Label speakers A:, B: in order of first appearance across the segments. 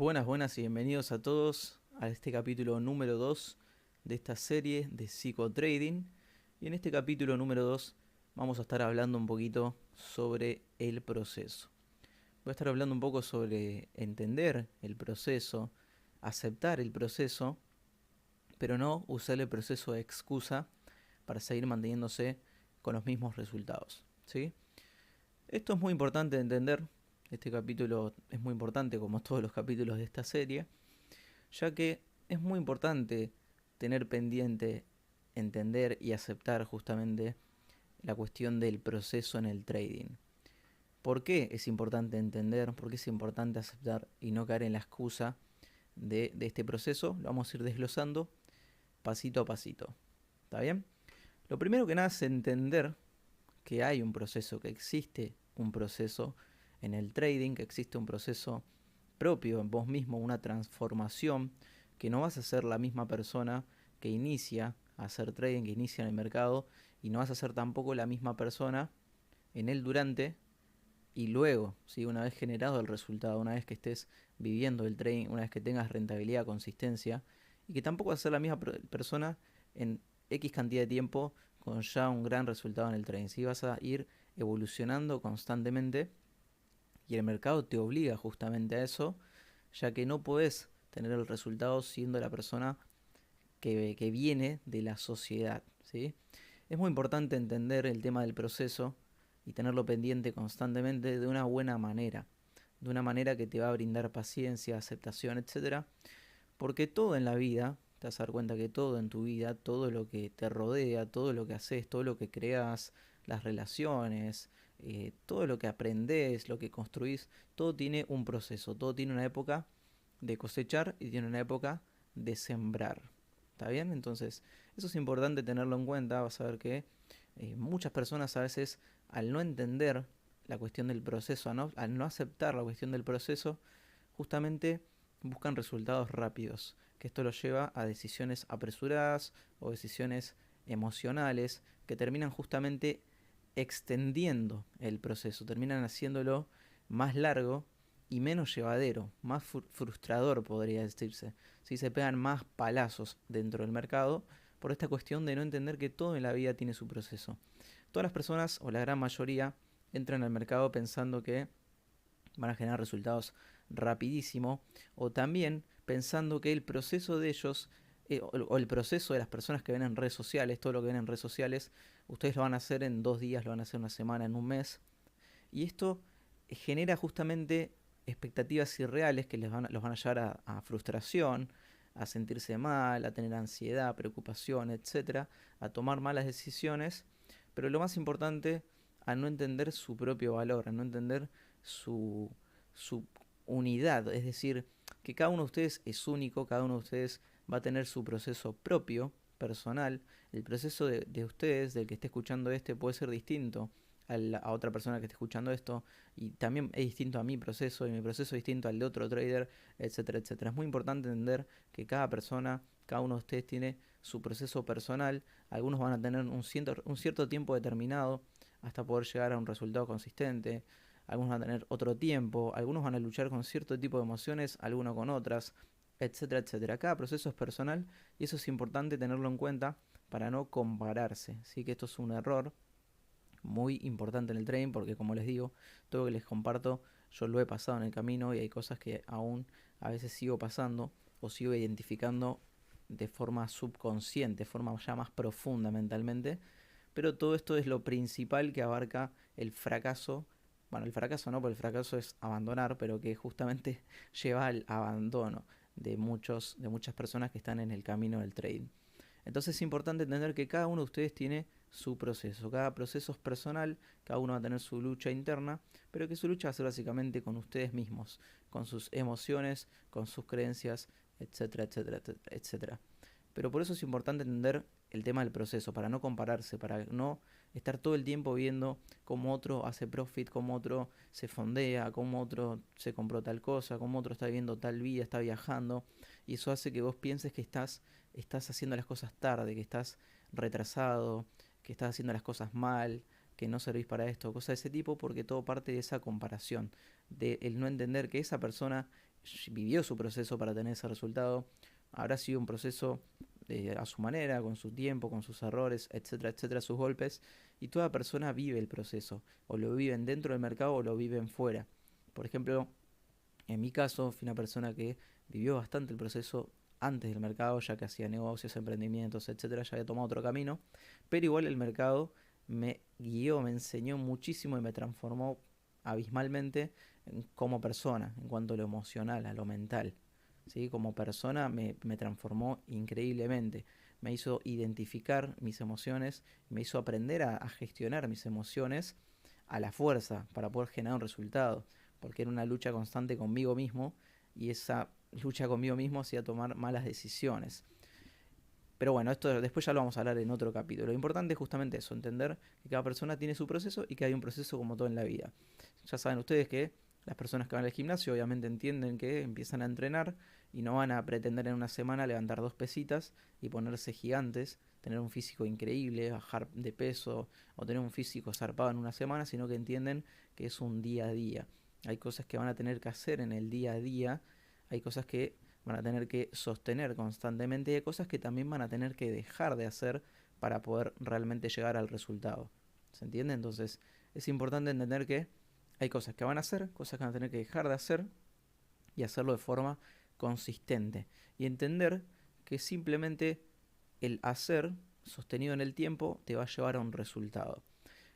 A: Buenas, buenas y bienvenidos a todos a este capítulo número 2 de esta serie de psicotrading. Y en este capítulo número 2 vamos a estar hablando un poquito sobre el proceso. Voy a estar hablando un poco sobre entender el proceso, aceptar el proceso, pero no usar el proceso de excusa para seguir manteniéndose con los mismos resultados, ¿sí? Esto es muy importante de entender. Este capítulo es muy importante, como todos los capítulos de esta serie, ya que es muy importante tener pendiente, entender y aceptar justamente la cuestión del proceso en el trading. ¿Por qué es importante entender? ¿Por qué es importante aceptar y no caer en la excusa de este proceso? Lo vamos a ir desglosando pasito a pasito. ¿Está bien? Lo primero que nada es entender que hay un proceso, que existe un proceso en el trading, que existe un proceso propio en vos mismo, una transformación, que no vas a ser la misma persona que inicia a hacer trading, que inicia en el mercado, y no vas a ser tampoco la misma persona en el durante y luego, ¿sí? Una vez generado el resultado, una vez que estés viviendo el trading, una vez que tengas rentabilidad, consistencia, y que tampoco vas a ser la misma persona en X cantidad de tiempo con ya un gran resultado en el trading. ¿Sí? Vas a ir evolucionando constantemente y el mercado te obliga justamente a eso, ya que no podés tener el resultado siendo la persona que viene de la sociedad, ¿sí? Es muy importante entender el tema del proceso y tenerlo pendiente constantemente de una buena manera, de una manera que te va a brindar paciencia, aceptación, etcétera, porque todo en la vida, te vas a dar cuenta que todo en tu vida, todo lo que te rodea, todo lo que haces, todo lo que creas, las relaciones, todo lo que aprendes, lo que construís, todo tiene un proceso, todo tiene una época de cosechar y tiene una época de sembrar. ¿Está bien? Entonces, eso es importante tenerlo en cuenta. Vas a ver que muchas personas a veces, al no entender la cuestión del proceso, al no aceptar la cuestión del proceso, justamente buscan resultados rápidos, que esto los lleva a decisiones apresuradas o decisiones emocionales que terminan justamente extendiendo el proceso, terminan haciéndolo más largo y menos llevadero, más frustrador podría decirse. Si se pegan más palazos dentro del mercado por esta cuestión de no entender que todo en la vida tiene su proceso. Todas las personas, o la gran mayoría, entran al mercado pensando que van a generar resultados rapidísimo, o también pensando que el proceso de ellos o el proceso de las personas que ven en redes sociales, todo lo que ven en redes sociales, ustedes lo van a hacer en 2 días, lo van a hacer en una semana, en un mes, y esto genera justamente expectativas irreales que los van a llevar a frustración, a sentirse mal, a tener ansiedad, preocupación, etcétera, a tomar malas decisiones, pero lo más importante, a no entender su propio valor, a no entender su, su unidad, es decir, que cada uno de ustedes es único, cada uno de ustedes va a tener su proceso propio, personal. El proceso de ustedes, del que esté escuchando este, puede ser distinto a otra persona que esté escuchando esto, y también es distinto a mi proceso, y mi proceso es distinto al de otro trader, etcétera, etcétera. Es muy importante entender que cada persona, cada uno de ustedes tiene su proceso personal. Algunos van a tener un cierto tiempo determinado hasta poder llegar a un resultado consistente, algunos van a tener otro tiempo, algunos van a luchar con cierto tipo de emociones, algunos con otras, etcétera, etcétera. Cada proceso es personal y eso es importante tenerlo en cuenta para no compararse. Sí que esto es un error muy importante en el trading porque, como les digo, todo lo que les comparto yo lo he pasado en el camino y hay cosas que aún a veces sigo pasando o sigo identificando de forma subconsciente, de forma ya más profunda mentalmente, pero todo esto es lo principal que abarca el fracaso. Bueno, el fracaso no, porque el fracaso es abandonar, pero que justamente lleva al abandono de muchas personas que están en el camino del trading. Entonces es importante entender que cada uno de ustedes tiene su proceso, cada proceso es personal, cada uno va a tener su lucha interna, pero que su lucha va a ser básicamente con ustedes mismos, con sus emociones, con sus creencias, etcétera, etcétera, etcétera. Pero por eso es importante entender el tema del proceso, para no compararse, para no estar todo el tiempo viendo cómo otro hace profit, cómo otro se fondea, cómo otro se compró tal cosa, cómo otro está viviendo tal vida, está viajando, y eso hace que vos pienses que estás haciendo las cosas tarde, que estás retrasado, que estás haciendo las cosas mal, que no servís para esto, cosas de ese tipo, porque todo parte de esa comparación, de el no entender que esa persona vivió su proceso para tener ese resultado, habrá sido un proceso a su manera, con su tiempo, con sus errores, etcétera, etcétera, sus golpes, y toda persona vive el proceso, o lo viven dentro del mercado o lo viven fuera. Por ejemplo, en mi caso, fui una persona que vivió bastante el proceso antes del mercado, ya que hacía negocios, emprendimientos, etcétera, ya había tomado otro camino, pero igual el mercado me guió, me enseñó muchísimo y me transformó abismalmente como persona, en cuanto a lo emocional, a lo mental. ¿Sí? Como persona me transformó increíblemente. Me hizo identificar mis emociones, me hizo aprender a gestionar mis emociones a la fuerza para poder generar un resultado, porque era una lucha constante conmigo mismo y esa lucha conmigo mismo hacía tomar malas decisiones. Pero bueno, esto después ya lo vamos a hablar en otro capítulo. Lo importante es justamente eso, entender que cada persona tiene su proceso y que hay un proceso como todo en la vida. Ya saben ustedes que las personas que van al gimnasio obviamente entienden que empiezan a entrenar y no van a pretender en una semana levantar 2 pesitas y ponerse gigantes, tener un físico increíble, bajar de peso o tener un físico zarpado en una semana, sino que entienden que es un día a día. Hay cosas que van a tener que hacer en el día a día, hay cosas que van a tener que sostener constantemente y hay cosas que también van a tener que dejar de hacer para poder realmente llegar al resultado. ¿Se entiende? Entonces es importante entender que hay cosas que van a hacer, cosas que van a tener que dejar de hacer y hacerlo de forma consistente. Y entender que simplemente el hacer sostenido en el tiempo te va a llevar a un resultado.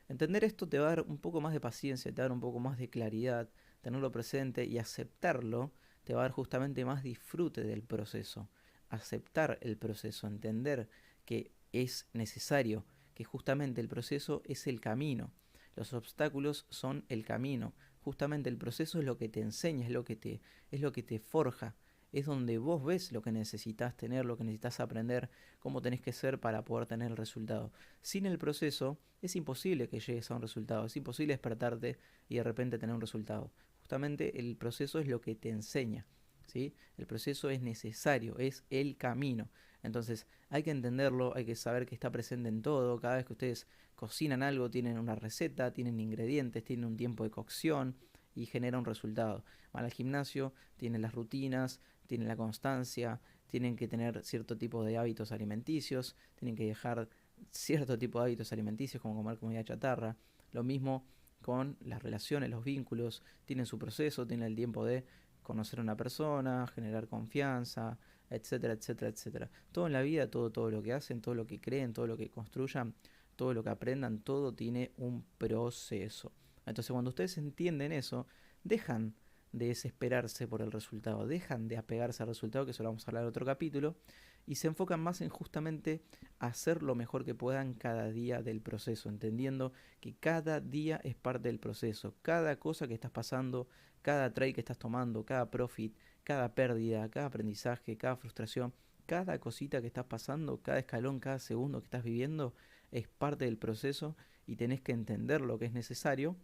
A: Entender esto te va a dar un poco más de paciencia, te va a dar un poco más de claridad, tenerlo presente y aceptarlo te va a dar justamente más disfrute del proceso. Aceptar el proceso, entender que es necesario, que justamente el proceso es el camino. Los obstáculos son el camino. Justamente el proceso es lo que te enseña, es lo que te forja. Es donde vos ves lo que necesitas tener, lo que necesitas aprender, cómo tenés que ser para poder tener el resultado. Sin el proceso es imposible que llegues a un resultado, es imposible despertarte y de repente tener un resultado. Justamente el proceso es lo que te enseña, ¿sí? El proceso es necesario, es el camino. Entonces hay que entenderlo, hay que saber que está presente en todo. Cada vez que ustedes cocinan algo, tienen una receta, tienen ingredientes, tienen un tiempo de cocción y genera un resultado. Van al gimnasio, tienen las rutinas, tienen la constancia, tienen que tener cierto tipo de hábitos alimenticios, tienen que dejar cierto tipo de hábitos alimenticios como comer comida chatarra. Lo mismo con las relaciones, los vínculos, tienen su proceso, tienen el tiempo de conocer a una persona, generar confianza, etcétera, etcétera, etcétera. Todo en la vida, todo lo que hacen, todo lo que creen, todo lo que construyan, todo lo que aprendan, todo tiene un proceso. Entonces cuando ustedes entienden eso, dejan de desesperarse por el resultado, dejan de apegarse al resultado, que eso lo vamos a hablar en otro capítulo, y se enfocan más en justamente hacer lo mejor que puedan cada día del proceso, entendiendo que cada día es parte del proceso, cada cosa que estás pasando, cada trade que estás tomando, cada profit, cada pérdida, cada aprendizaje, cada frustración, cada cosita que estás pasando, cada escalón, cada segundo que estás viviendo, es parte del proceso y tenés que entender lo que es necesario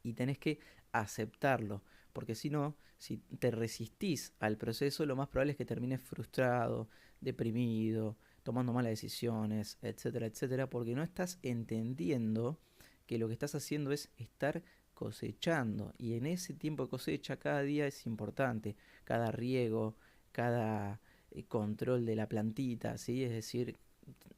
A: y tenés que aceptarlo, porque si no, si te resistís al proceso, lo más probable es que termines frustrado, deprimido, tomando malas decisiones, etcétera, etcétera, porque no estás entendiendo que lo que estás haciendo es estar cosechando y en ese tiempo de cosecha cada día es importante, cada riego, cada control de la plantita, ¿sí? Es decir,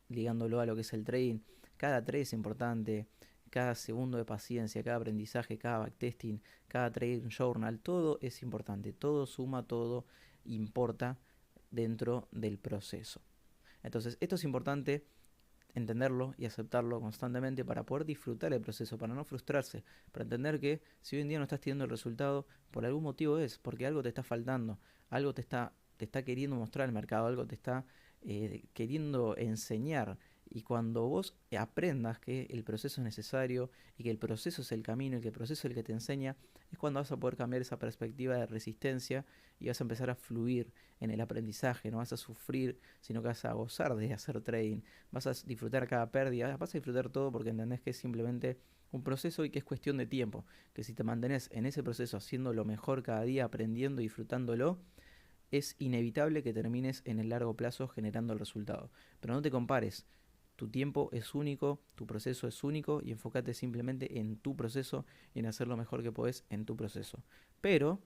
A: ligándolo a lo que es el trading, cada trade es importante, cada segundo de paciencia, cada aprendizaje, cada backtesting, cada trading journal, todo es importante, todo suma, todo importa dentro del proceso. Entonces, esto es importante entenderlo y aceptarlo constantemente para poder disfrutar el proceso, para no frustrarse, para entender que si hoy en día no estás teniendo el resultado, por algún motivo es, porque algo te está faltando, algo te está queriendo mostrar el mercado, algo te está queriendo enseñar. Y cuando vos aprendas que el proceso es necesario y que el proceso es el camino y que el proceso es el que te enseña, es cuando vas a poder cambiar esa perspectiva de resistencia y vas a empezar a fluir en el aprendizaje, no vas a sufrir, sino que vas a gozar de hacer trading, vas a disfrutar cada pérdida, vas a disfrutar todo porque entendés que es simplemente un proceso y que es cuestión de tiempo, que si te mantenés en ese proceso haciendo lo mejor cada día, aprendiendo y disfrutándolo, es inevitable que termines en el largo plazo generando el resultado. Pero no te compares, tu tiempo es único, tu proceso es único y enfócate simplemente en tu proceso y en hacer lo mejor que podés en tu proceso. Pero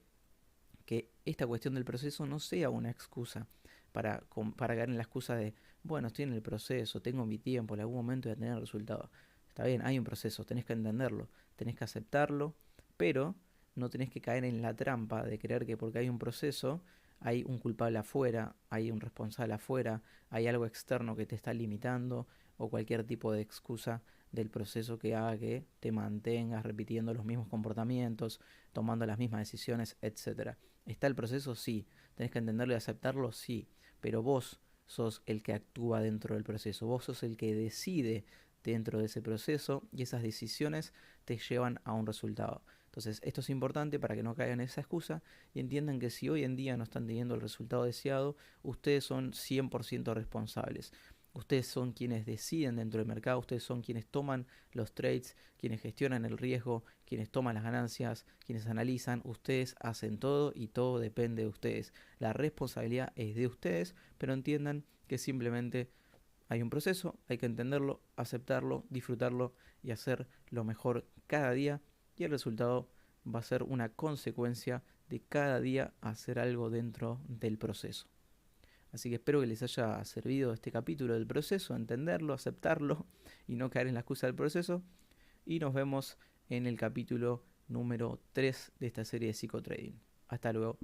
A: que esta cuestión del proceso no sea una excusa para caer en la excusa de, bueno, estoy en el proceso, tengo mi tiempo, en algún momento voy a tener el resultado. Está bien, hay un proceso, tenés que entenderlo, tenés que aceptarlo, pero no tenés que caer en la trampa de creer que porque hay un proceso, hay un culpable afuera, hay un responsable afuera, hay algo externo que te está limitando o cualquier tipo de excusa del proceso que haga que te mantengas repitiendo los mismos comportamientos, tomando las mismas decisiones, etcétera. ¿Está el proceso? Sí. ¿Tenés que entenderlo y aceptarlo? Sí. Pero vos sos el que actúa dentro del proceso, vos sos el que decide dentro de ese proceso y esas decisiones te llevan a un resultado. Entonces, esto es importante para que no caigan en esa excusa y entiendan que si hoy en día no están teniendo el resultado deseado, ustedes son 100% responsables. Ustedes son quienes deciden dentro del mercado, ustedes son quienes toman los trades, quienes gestionan el riesgo, quienes toman las ganancias, quienes analizan. Ustedes hacen todo y todo depende de ustedes. La responsabilidad es de ustedes, pero entiendan que simplemente hay un proceso, hay que entenderlo, aceptarlo, disfrutarlo y hacer lo mejor cada día, y el resultado va a ser una consecuencia de cada día hacer algo dentro del proceso. Así que espero que les haya servido este capítulo del proceso, entenderlo, aceptarlo y no caer en la excusa del proceso. Y nos vemos en el capítulo número 3 de esta serie de psicotrading. Hasta luego.